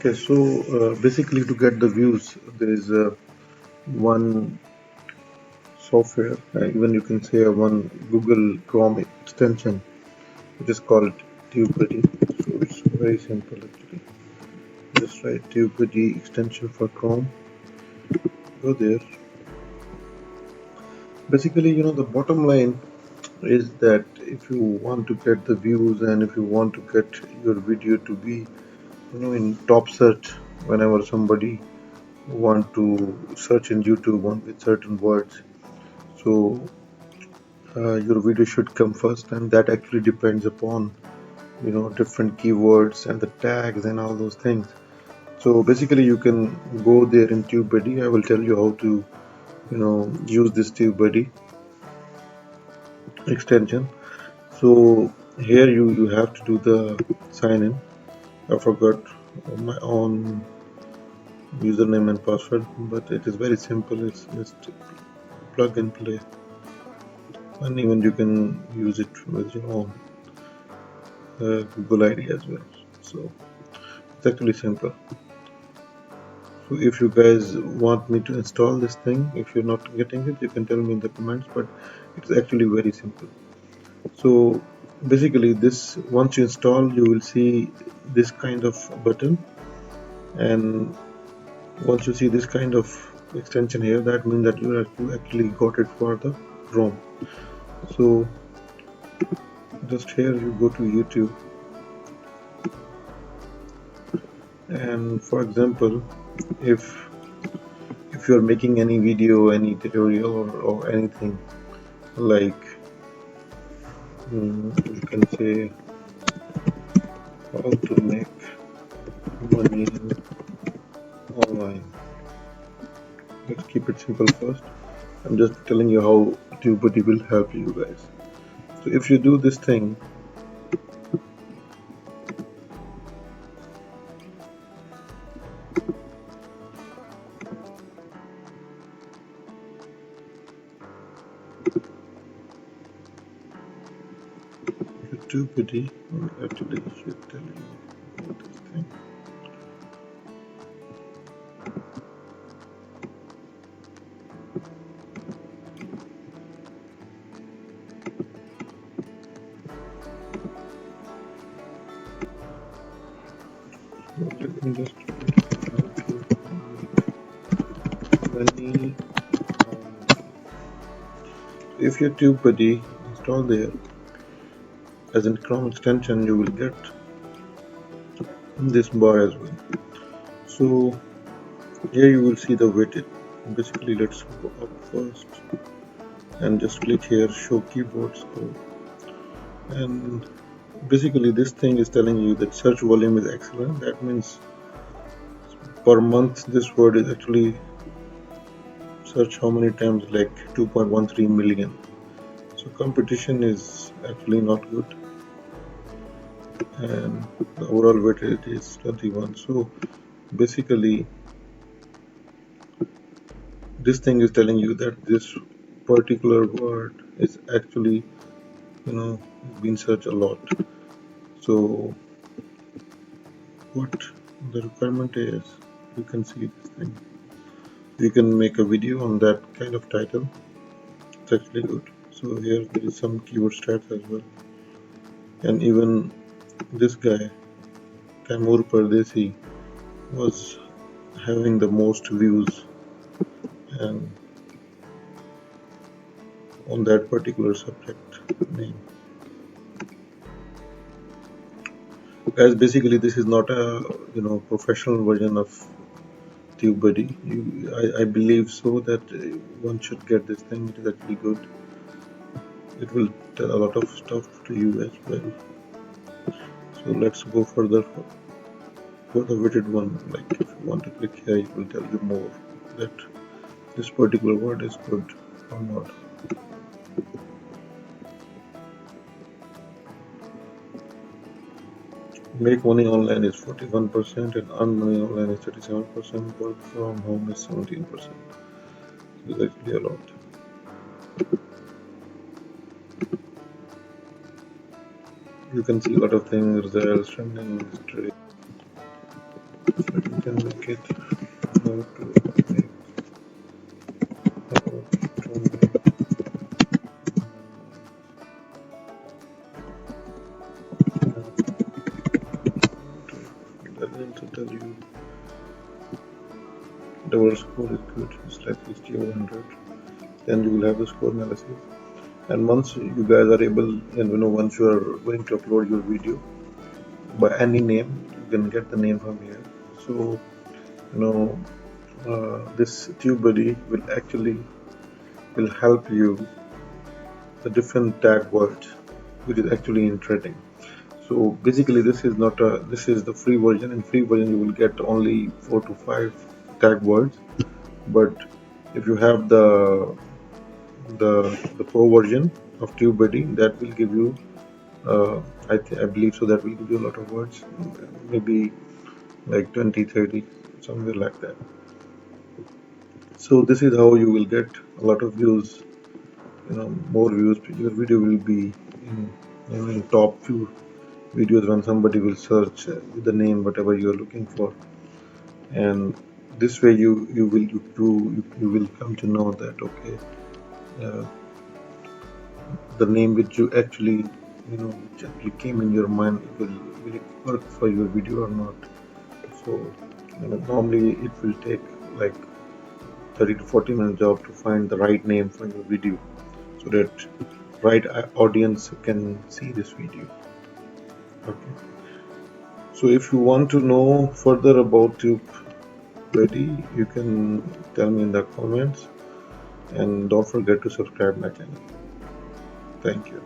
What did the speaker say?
Okay, so basically to get the views, there is one software, even you can say one Google Chrome extension, which is called TubeBuddy. So it's very simple actually. Just write TubeBuddy extension for Chrome. Go there. Basically, the bottom line is that if you want to get the views and if you want to get your video to be, in top search whenever somebody want to search in YouTube on with certain words. So your video should come first, and that actually depends upon different keywords and the tags and all those things. So basically, you can go there in TubeBuddy. I will tell you how to use this TubeBuddy extension. So here you have to do the sign in. I forgot my own username and password, but it is very simple. It's just plug and play, and even you can use it with your own Google ID as well. So it's actually simple. So if you guys want me to install this thing, if you're not getting it, you can tell me in the comments, but it's actually very simple. So basically this, once you install, you will see this kind of button, and once you see this kind of extension here, that means that you actually got it for the Chrome. So just here you go to YouTube, and for example, if you're making any video, any tutorial or anything, like you can say how to make money online. Let's keep it simple first. I'm just telling you how TubeBuddy will help you guys. So if you do this thing, TubeBuddy actually should tell you about this thing. Let me just money. If your TubeBuddy install there as a Chrome extension, you will get this bar as well. So here you will see the widget. Basically, let's go up first and just click here, show keyboard score, and basically this thing is telling you that search volume is excellent. That means per month this word is actually searched how many times, like 2.13 million. So competition is actually not good, and the overall weightage is 21. So basically this thing is telling you that this particular word is actually been searched a lot. So what the requirement is, you can see this thing. You can make a video on that kind of title. It's actually good. So here there is some keyword stats as well, and even this guy Taimur Pardesi was having the most views and on that particular subject name. Guys, basically this is not a professional version of TubeBuddy. I believe so that one should get this thing. It is actually good. It will tell a lot of stuff to you as well. So let's go further for the widget one. Like if you want to click here, it will tell you more that this particular word is good or not. Make money online is 41% and earn money online is 37%. Work from home is 17%. It's actually a lot. You can see a lot of things, results, trending history. So you can make it how to make how to make that will also tell you the score is good, it's like 60 or 100. Then you will have the score analysis. And once you guys are able, and once you are going to upload your video by any name, you can get the name from here. So this TubeBuddy will help you the different tag words, which is actually in trading. So basically, this is the free version. In free version, you will get only 4 to 5 tag words. But if you have the pro version of TubeBuddy, that will give you I believe so, that will give you a lot of words, maybe like 20, 30, somewhere like that. So this is how you will get a lot of views, more views. Your video will be in top few videos when somebody will search with the name whatever you are looking for, and this way you will come to know that okay, uh, the name which you actually which actually came in your mind will it work for your video or not. So normally it will take like 30 to 40 minutes job to find the right name for your video so that right audience can see this video. Okay, so if you want to know further about TubeBuddy, you can tell me in the comments, and don't forget to subscribe my channel. Thank you.